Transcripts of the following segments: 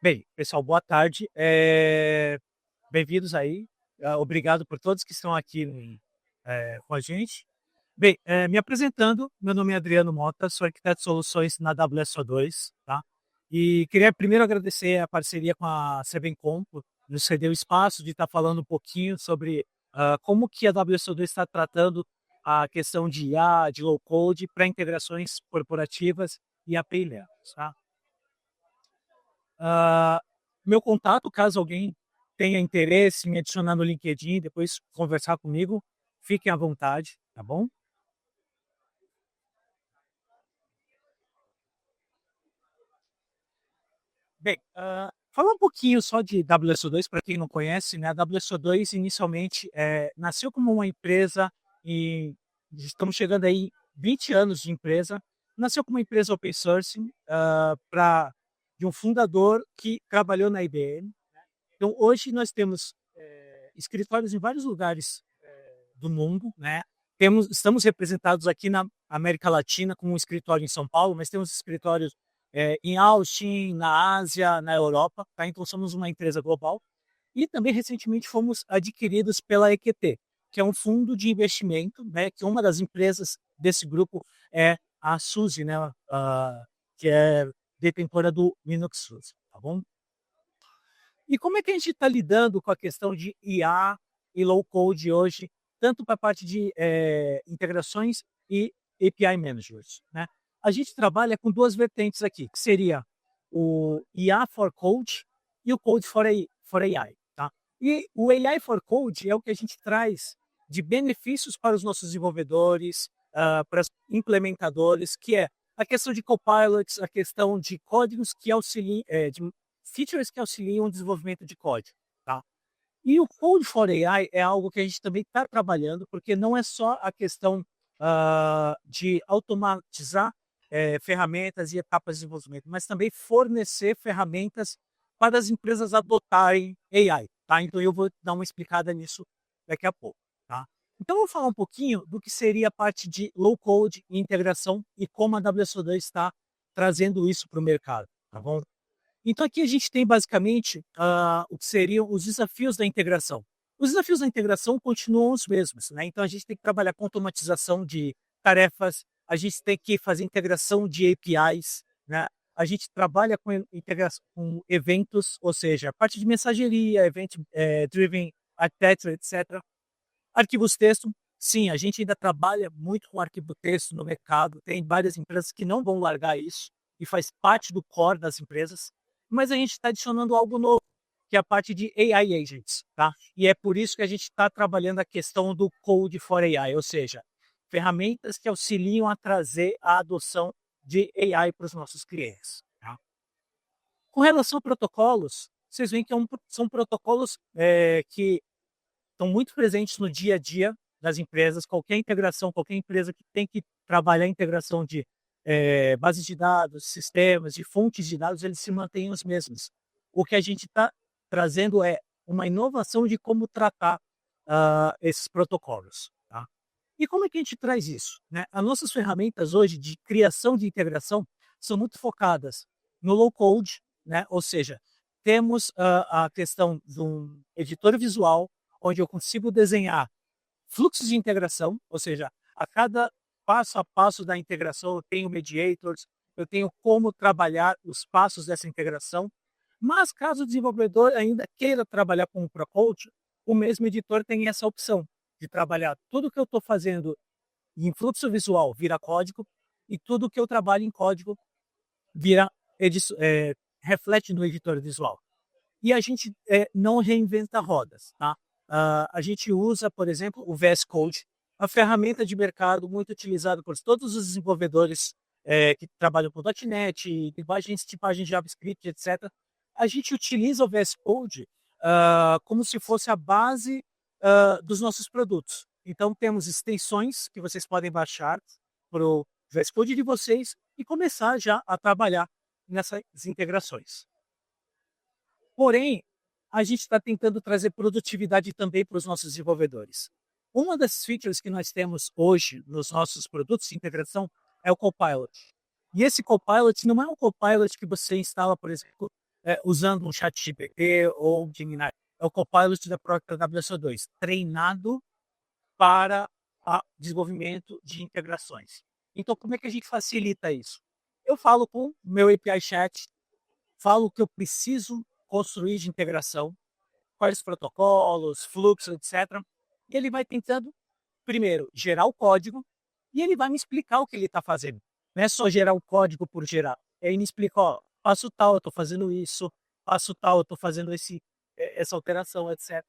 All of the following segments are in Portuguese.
Bem, pessoal, boa tarde. Bem-vindos aí. Obrigado por todos que estão aqui com a gente. Bem, me apresentando, meu nome é Adriano Mota, sou arquiteto de soluções na AWS2, tá? E queria primeiro agradecer a parceria com a Sevencom, por nos ceder o espaço de estar falando um pouquinho sobre como que a AWS2 está tratando a questão de IA, de low code para integrações corporativas e API levels, tá? Ah, Meu contato, caso alguém tenha interesse em me adicionar no LinkedIn, depois conversar comigo, fiquem à vontade, tá bom? Bem, falar um pouquinho só de WSO2, para quem não conhece, né? A WSO2 inicialmente nasceu como uma empresa e estamos chegando aí 20 anos de empresa. Nasceu como uma empresa open source de um fundador que trabalhou na IBM. Então, hoje nós temos escritórios em vários lugares do mundo, né? Estamos representados aqui na América Latina com um escritório em São Paulo, mas temos escritórios em Austin, na Ásia, na Europa, tá? Então somos uma empresa global. E também recentemente fomos adquiridos pela EQT, que é um fundo de investimento, né? Que uma das empresas desse grupo é a Suzy, né? Que é detentora do Linux Suzy, tá bom? E como é que a gente está lidando com a questão de IA e low code hoje, tanto para a parte de integrações e API managers, né? A gente trabalha com duas vertentes aqui, que seria o IA for Code e o Code for AI, tá? E o AI for Code é o que a gente traz de benefícios para os nossos desenvolvedores, para os implementadores, que é a questão de copilots, a questão de códigos que auxiliam, de features que auxiliam o desenvolvimento de código, tá? E o Code for AI é algo que a gente também está trabalhando, porque não é só a questão de automatizar ferramentas e etapas de desenvolvimento, mas também fornecer ferramentas para as empresas adotarem AI, tá? Então eu vou dar uma explicada nisso daqui a pouco, tá? Então eu vou falar um pouquinho do que seria a parte de low code e integração e como a WSO2 está trazendo isso para o mercado, tá bom? Então, aqui a gente tem basicamente o que seriam os desafios da integração. Os desafios da integração continuam os mesmos, né? Então, a gente tem que trabalhar com automatização de tarefas, a gente tem que fazer integração de APIs, né? A gente trabalha com integração com eventos, ou seja, a parte de mensageria, event-driven architecture, etc. Arquivos texto, sim, a gente ainda trabalha muito com arquivo texto no mercado. Tem várias empresas que não vão largar isso e faz parte do core das empresas. Mas a gente está adicionando algo novo, que é a parte de AI agents, tá? E é por isso que a gente está trabalhando a questão do Code for AI, ou seja, ferramentas que auxiliam a trazer a adoção de AI para os nossos clientes. Tá? Com relação a protocolos, vocês veem que são protocolos que estão muito presentes no dia a dia das empresas. Qualquer integração, qualquer empresa que tem que trabalhar a integração de bases de dados, sistemas, de fontes de dados, eles se mantêm os mesmos. O que a gente está trazendo é uma inovação de como tratar esses protocolos. Tá? E como é que a gente traz isso? Né? As nossas ferramentas hoje de criação de integração são muito focadas no low code, né? Ou seja, temos a questão de um editor visual, onde eu consigo desenhar fluxos de integração, ou seja, a cada passo a passo da integração eu tenho mediators, eu tenho como trabalhar os passos dessa integração. Mas caso o desenvolvedor ainda queira trabalhar com o ProCode, o mesmo editor tem essa opção de trabalhar tudo que eu estou fazendo em fluxo visual vira código e tudo que eu trabalho em código vira reflete no editor visual. E a gente não reinventa rodas, tá? A gente usa, por exemplo, o VS Code, a ferramenta de mercado muito utilizada por todos os desenvolvedores que trabalham com .NET, linguagens, tipagem JavaScript, etc. A gente utiliza o VS Code como se fosse a base dos nossos produtos. Então, temos extensões que vocês podem baixar para o VS Code de vocês e começar já a trabalhar nessas integrações. Porém, a gente está tentando trazer produtividade também para os nossos desenvolvedores. Uma das features que nós temos hoje nos nossos produtos de integração é o Copilot. E esse Copilot não é um Copilot que você instala, por exemplo, usando um ChatGPT ou Gemini. É o Copilot da própria WSO2, treinado para o desenvolvimento de integrações. Então, como é que a gente facilita isso? Eu falo com o meu API Chat, falo o que eu preciso construir de integração, quais protocolos, fluxo, etc. E ele vai tentando, primeiro, gerar o código e ele vai me explicar o que ele está fazendo. Não é só gerar o código por gerar. Ele me explica, ó, passo tal, eu estou fazendo isso, passo tal, eu estou fazendo essa alteração, etc.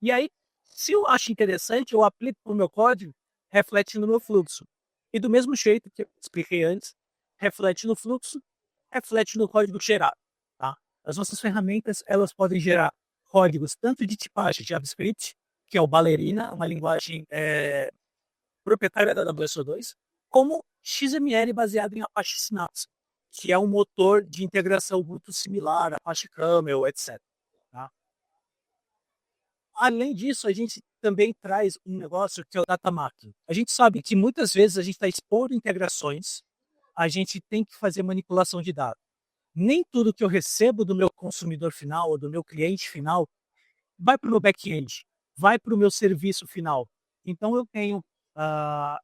E aí, se eu acho interessante, eu aplico para o meu código, reflete no meu fluxo. E do mesmo jeito que eu expliquei antes, reflete no fluxo, reflete no código gerado. Tá? As nossas ferramentas, elas podem gerar códigos tanto de tipagem JavaScript, que é o Ballerina, uma linguagem proprietária da WSO2, como XML baseado em Apache Synapse, que é um motor de integração muito similar a Apache Camel, etc. Tá? Além disso, a gente também traz um negócio que é o data mapping. A gente sabe que muitas vezes a gente está expondo integrações, a gente tem que fazer manipulação de dados. Nem tudo que eu recebo do meu consumidor final ou do meu cliente final vai para o meu back-end, vai para o meu serviço final. Então, eu tenho,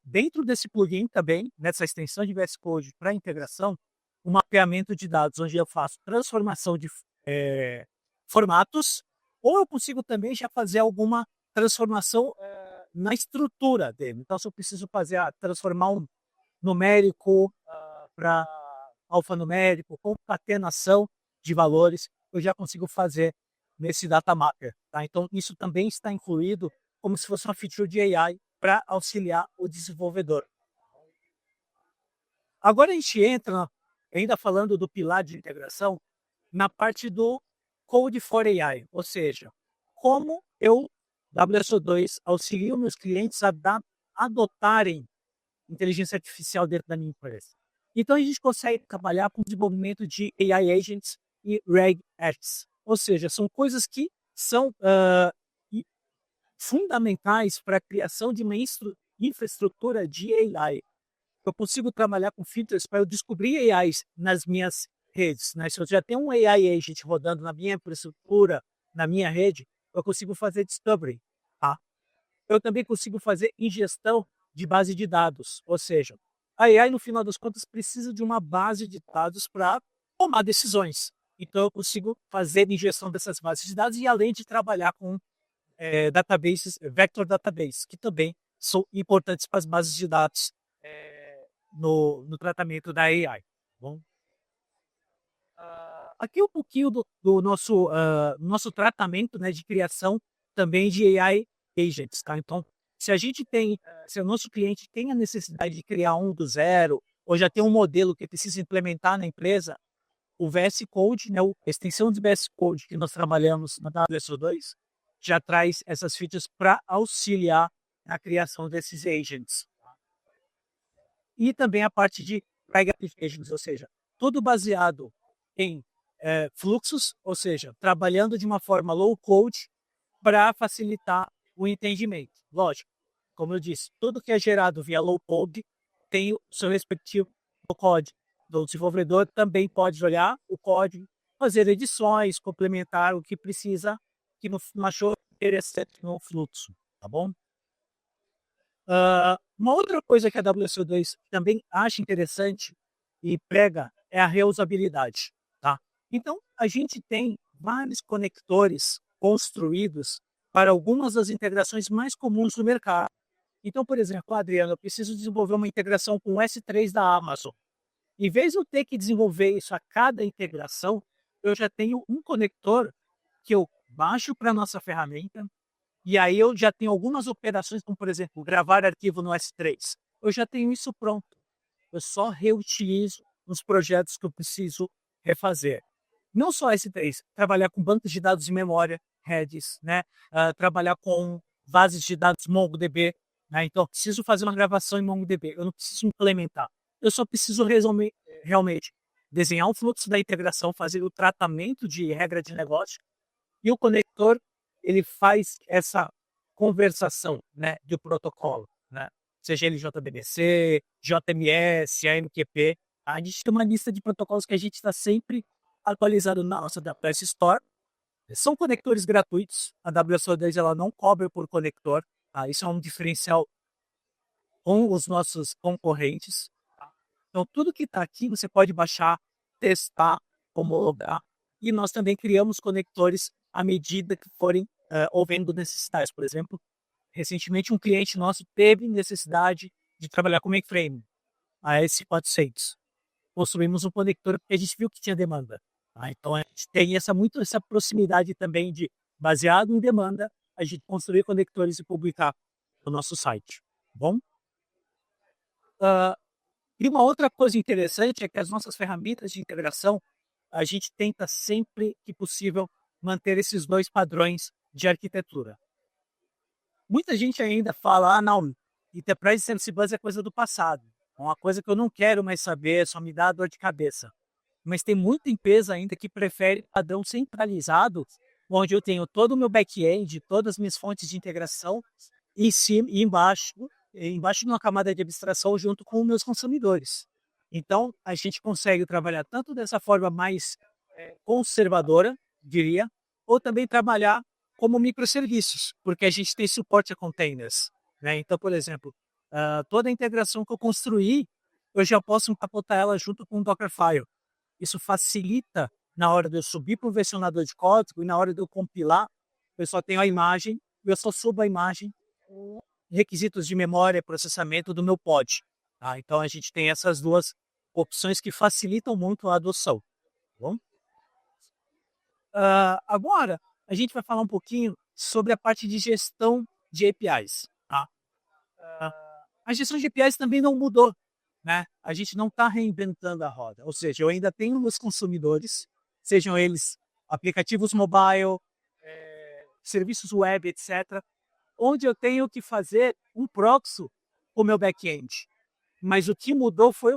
dentro desse plugin também, nessa extensão de VS Code para integração, um mapeamento de dados, onde eu faço transformação de formatos, ou eu consigo também já fazer alguma transformação na estrutura dele. Então, se eu preciso transformar um numérico para alfanumérico, concatenação de valores, eu já consigo fazer nesse data mapper. Tá? Então, isso também está incluído como se fosse uma feature de AI para auxiliar o desenvolvedor. Agora a gente entra, ainda falando do pilar de integração, na parte do Code for AI, ou seja, como eu, WSO2, auxilio meus clientes a adotarem inteligência artificial dentro da minha empresa. Então, a gente consegue trabalhar com o desenvolvimento de AI Agents e RAG Apps. Ou seja, são coisas que são fundamentais para a criação de uma infraestrutura de AI. Eu consigo trabalhar com filtros para eu descobrir AIs nas minhas redes. Né? Se eu já tenho um AI Agent rodando na minha infraestrutura, na minha rede, eu consigo fazer discovery. Tá? Eu também consigo fazer ingestão de base de dados. Ou seja, a AI, no final das contas, precisa de uma base de dados para tomar decisões. Então, eu consigo fazer injeção dessas bases de dados e, além de trabalhar com databases, vector database, que também são importantes para as bases de dados no tratamento da AI. Bom? Aqui um pouquinho do nosso tratamento, né, de criação também de AI agents. Tá? Então, se o nosso cliente tem a necessidade de criar um do zero, ou já tem um modelo que precisa implementar na empresa, o VS Code, né, a extensão de VS Code que nós trabalhamos na WSO2, já traz essas features para auxiliar na criação desses agents. E também a parte de RAG applications, ou seja, tudo baseado em fluxos, ou seja, trabalhando de uma forma low code para facilitar o entendimento. Lógico, como eu disse, tudo que é gerado via low code tem o seu respectivo código. O desenvolvedor também pode olhar o código, fazer edições, complementar o que precisa, que não achou interessante no fluxo, tá bom? Uma outra coisa que a WSO2 também acha interessante e prega é a reusabilidade. Tá? Então, a gente tem vários conectores construídos para algumas das integrações mais comuns do mercado. Então, por exemplo, Adriano, eu preciso desenvolver uma integração com o S3 da Amazon. Em vez de eu ter que desenvolver isso a cada integração, eu já tenho um conector que eu baixo para a nossa ferramenta, e aí eu já tenho algumas operações, como por exemplo, gravar arquivo no S3. Eu já tenho isso pronto. Eu só reutilizo nos projetos que eu preciso refazer. Não só S3, trabalhar com bancos de dados de memória, Redis, né? Trabalhar com bases de dados MongoDB. Né? Então, eu preciso fazer uma gravação em MongoDB. Eu não preciso implementar. Eu só preciso realmente desenhar um fluxo da integração, fazer o tratamento de regra de negócio, e o conector ele faz essa conversação, né, do protocolo, né? Seja ele JDBC, JMS, AMQP. A gente tem uma lista de protocolos que a gente está sempre atualizado na nossa WS Store. São conectores gratuitos. A WSO2 ela não cobra por conector. Tá? Isso é um diferencial com os nossos concorrentes. Tá? Então, tudo que está aqui você pode baixar, testar, homologar. E nós também criamos conectores à medida que forem houvendo necessidades. Por exemplo, recentemente um cliente nosso teve necessidade de trabalhar com mainframe, a S400. Construímos um conector porque a gente viu que tinha demanda. Tá? Então, a gente tem essa proximidade também de, baseado em demanda, a gente construir conectores e publicar no nosso site. Bom? E uma outra coisa interessante é que as nossas ferramentas de integração, a gente tenta sempre que possível manter esses dois padrões de arquitetura. Muita gente ainda fala, não, Enterprise Service Bus é coisa do passado. É uma coisa que eu não quero mais saber, só me dá dor de cabeça. Mas tem muita empresa ainda que prefere padrão centralizado, onde eu tenho todo o meu back-end, todas as minhas fontes de integração, em cima e embaixo de uma camada de abstração junto com os meus consumidores. Então, a gente consegue trabalhar tanto dessa forma mais conservadora, diria, ou também trabalhar como microserviços, porque a gente tem suporte a containers. Né? Então, por exemplo, toda a integração que eu construí, eu já posso empacotar ela junto com o Dockerfile. Isso facilita na hora de eu subir para o versionador de código e na hora de eu compilar, eu só tenho a imagem, eu só subo a imagem com requisitos de memória e processamento do meu pod. Tá? Então, a gente tem essas duas opções que facilitam muito a adoção. Tá bom? Agora, a gente vai falar um pouquinho sobre a parte de gestão de APIs. Tá? A gestão de APIs também não mudou. Né? A gente não está reinventando a roda. Ou seja, eu ainda tenho meus consumidores, sejam eles aplicativos mobile, serviços web, etc., onde eu tenho que fazer um proxy com o meu back-end. Mas o que mudou foi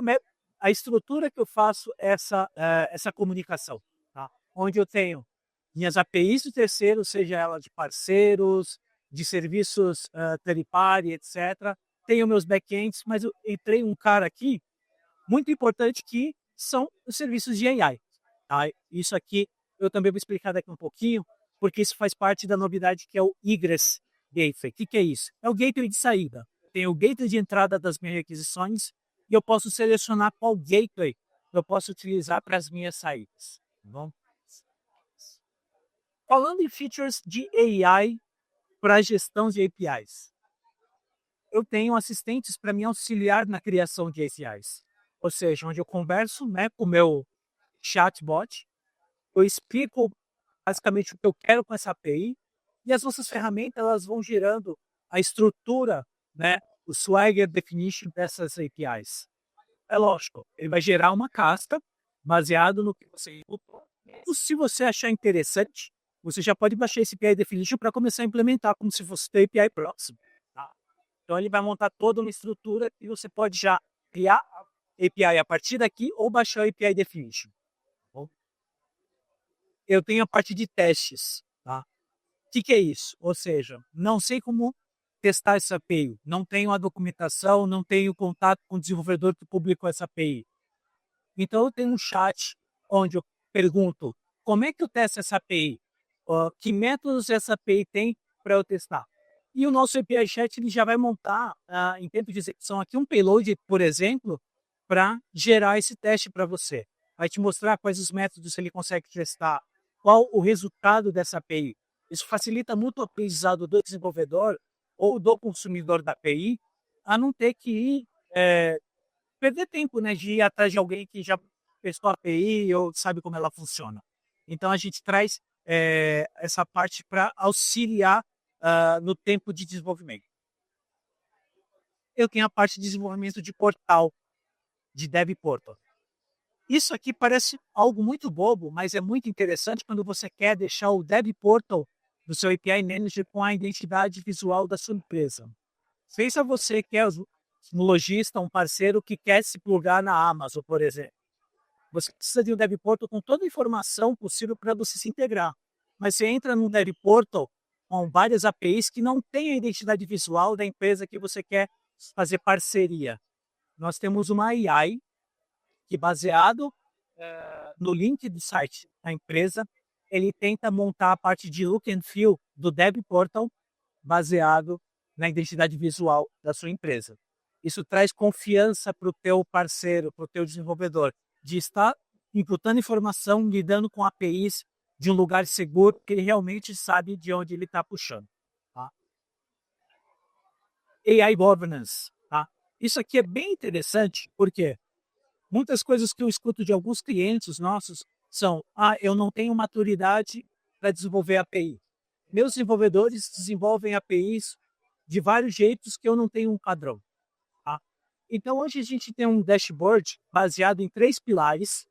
a estrutura que eu faço essa comunicação. Tá? Onde eu tenho minhas APIs de terceiros, seja ela de parceiros, de serviços third party, etc., tenho meus backends, mas eu entrei um cara aqui muito importante que são os serviços de AI. Tá? Isso aqui eu também vou explicar daqui um pouquinho, porque isso faz parte da novidade que é o Egress Gateway. O que é isso? É o gateway de saída. Tem o gateway de entrada das minhas requisições e eu posso selecionar qual gateway eu posso utilizar para as minhas saídas. Tá bom? Falando em features de AI para a gestão de APIs, eu tenho assistentes para me auxiliar na criação de APIs. Ou seja, onde eu converso com o meu chatbot, eu explico basicamente o que eu quero com essa API, e as nossas ferramentas elas vão gerando a estrutura, o Swagger Definition dessas APIs. É lógico, ele vai gerar uma casca baseado no que você inputou. Se você achar interessante, você já pode baixar esse API Definition para começar a implementar como se fosse o API próximo. Tá? Então, ele vai montar toda uma estrutura e você pode já criar a API a partir daqui ou baixar o API Definition. Bom, eu tenho a parte de testes. Tá? O que é isso? Ou seja, não sei como testar essa API, não tenho a documentação, não tenho contato com o desenvolvedor que publicou essa API. Então, eu tenho um chat onde eu pergunto como é que eu testo essa API? Que métodos essa API tem para eu testar? E o nosso API Chat ele já vai montar, em tempo de execução, aqui um payload, por exemplo, para gerar esse teste para você. Vai te mostrar quais os métodos ele consegue testar, qual o resultado dessa API. Isso facilita muito o aprendizado do desenvolvedor ou do consumidor da API a não ter que ir perder tempo de ir atrás de alguém que já testou a API ou sabe como ela funciona. Então, a gente traz essa parte para auxiliar no tempo de desenvolvimento. Eu tenho a parte de desenvolvimento de portal, de Dev Portal. Isso aqui parece algo muito bobo, mas é muito interessante quando você quer deixar o Dev Portal do seu API Manager com a identidade visual da sua empresa. Pensa você que é um lojista, um parceiro que quer se plugar na Amazon, por exemplo. Você precisa de um Dev Portal com toda a informação possível para você se integrar. Mas você entra no Dev Portal com várias APIs que não têm a identidade visual da empresa que você quer fazer parceria. Nós temos uma AI que, baseado no link do site da empresa, ele tenta montar a parte de look and feel do Dev Portal baseado na identidade visual da sua empresa. Isso traz confiança para o teu parceiro, para o teu desenvolvedor, de estar imputando informação, lidando com APIs de um lugar seguro, que ele realmente sabe de onde ele está puxando. Tá? AI Governance. Tá? Isso aqui é bem interessante, porque muitas coisas que eu escuto de alguns clientes nossos são: eu não tenho maturidade para desenvolver API. Meus desenvolvedores desenvolvem APIs de vários jeitos que eu não tenho um padrão. Tá? Então, hoje a gente tem um dashboard baseado em 3 pilares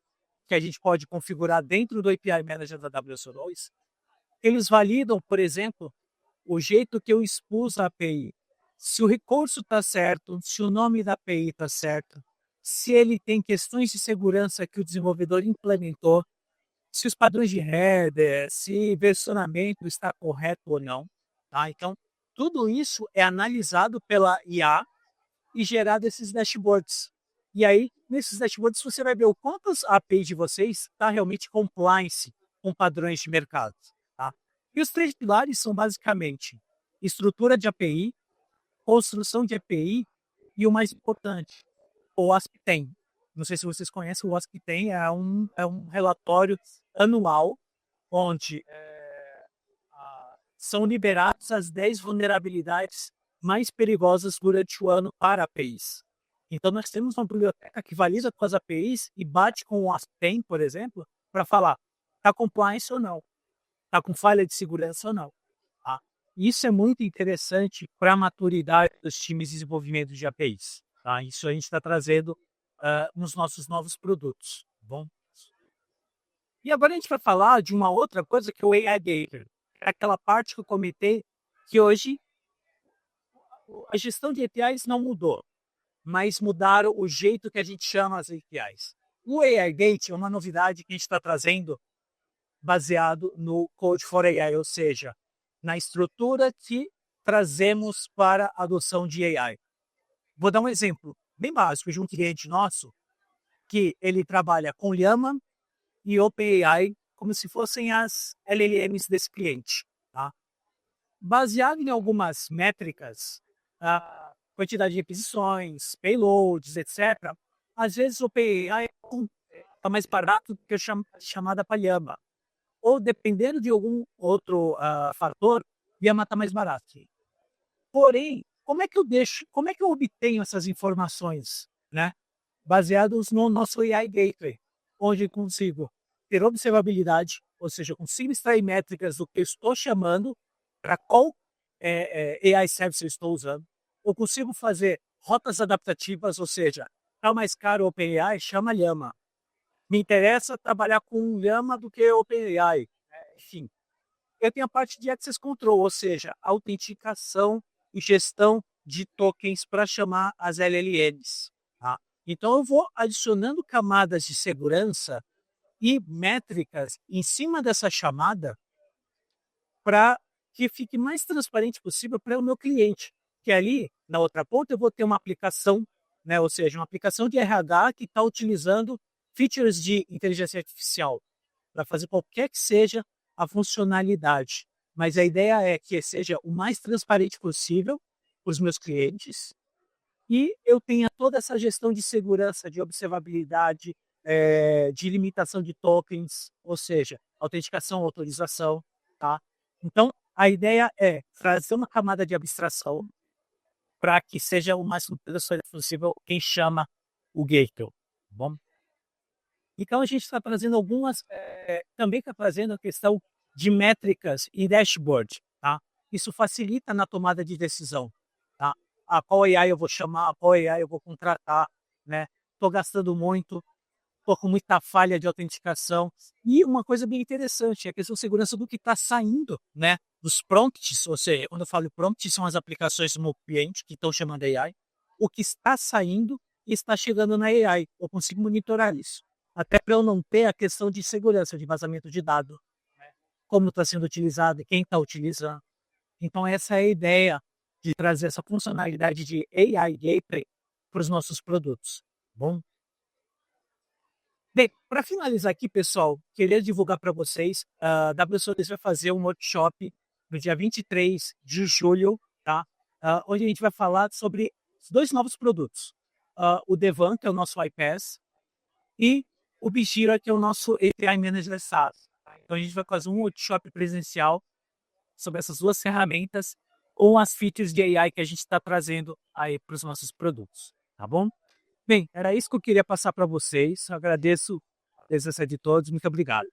que a gente pode configurar dentro do API Manager da WSO2. Eles validam, por exemplo, o jeito que eu expus a API. Se o recurso está certo, se o nome da API está certo, se ele tem questões de segurança que o desenvolvedor implementou, se os padrões de header, se versionamento está correto ou não. Tá? Então, tudo isso é analisado pela IA e gerado esses dashboards. E aí, nesses dashboards, você vai ver o quanto a API de vocês está realmente compliance com padrões de mercado. Tá? E os 3 pilares são basicamente estrutura de API, construção de API e o mais importante, o OASP-10. Não sei se vocês conhecem, o OASP-10 é um relatório anual onde são liberadas as 10 vulnerabilidades mais perigosas durante o ano para APIs. Então, nós temos uma biblioteca que valida com as APIs e bate com o OASP-10, por exemplo, para falar: está compliance ou não, está com falha de segurança ou não. Tá? Isso é muito interessante para a maturidade dos times de desenvolvimento de APIs. Tá? Isso a gente está trazendo nos nossos novos produtos. Bom? E agora a gente vai falar de uma outra coisa que é o AI Gateway. É aquela parte que eu comentei que hoje a gestão de APIs não mudou, mas mudaram o jeito que a gente chama as APIs. O AI Gate é uma novidade que a gente está trazendo baseado no Code for AI, ou seja, na estrutura que trazemos para a adoção de AI. Vou dar um exemplo bem básico de um cliente nosso que ele trabalha com Llama e OpenAI como se fossem as LLMs desse cliente. Tá? Baseado em algumas métricas, a quantidade de requisições, payloads, etc., às vezes o OpenAI está mais barato do que a chamada para Llama. Ou, dependendo de algum outro fator, Llama está mais barato. Porém, como é que eu obtenho essas informações, né? Baseados no nosso AI Gateway, onde eu consigo ter observabilidade, ou seja, eu consigo extrair métricas do que eu estou chamando, para qual AI Service eu estou usando. Eu consigo fazer rotas adaptativas, ou seja, está mais caro o OpenAI, chama Llama. Me interessa trabalhar com Llama do que OpenAI. Enfim, eu tenho a parte de Access Control, ou seja, autenticação e gestão de tokens para chamar as LLMs. Tá? Então, eu vou adicionando camadas de segurança e métricas em cima dessa chamada para que fique mais transparente possível para o meu cliente. Que ali, na outra ponta, eu vou ter uma aplicação, né, ou seja, uma aplicação de RH que está utilizando features de inteligência artificial para fazer qualquer que seja a funcionalidade. Mas a ideia é que seja o mais transparente possível para os meus clientes e eu tenha toda essa gestão de segurança, de observabilidade, de limitação de tokens, ou seja, autenticação, autorização. Tá? Então, a ideia é trazer uma camada de abstração para que seja o mais transparente possível quem chama o gateway. Bom? Então, a gente está trazendo algumas, também está trazendo a questão de métricas e dashboard. Tá? Isso facilita na tomada de decisão. Tá? Qual AI eu vou chamar, qual AI eu vou contratar. Estou gastando muito, estou com muita falha de autenticação. E uma coisa bem interessante é a questão de segurança do que está saindo, né? Dos prompts, ou seja, quando eu falo prompt, são as aplicações do meu cliente que estão chamando AI. O que está saindo e está chegando na AI. Eu consigo monitorar isso. Até para eu não ter a questão de segurança, de vazamento de dado, né? Como está sendo utilizado e quem está utilizando. Então, essa é a ideia de trazer essa funcionalidade de AI Gateway para os nossos produtos. Bom? Bem, para finalizar aqui, pessoal, queria divulgar para vocês, a WSO2 vai fazer um workshop no dia 23 de julho, tá? Onde a gente vai falar sobre os 2 novos produtos. O Devan, que é o nosso iPaaS, e o Bigira, que é o nosso API Manager SaaS. Tá? Então a gente vai fazer um workshop presencial sobre essas 2 ferramentas ou as features de AI que a gente está trazendo aí para os nossos produtos, tá bom? Bem, era isso que eu queria passar para vocês. Eu agradeço a presença de todos. Muito obrigado.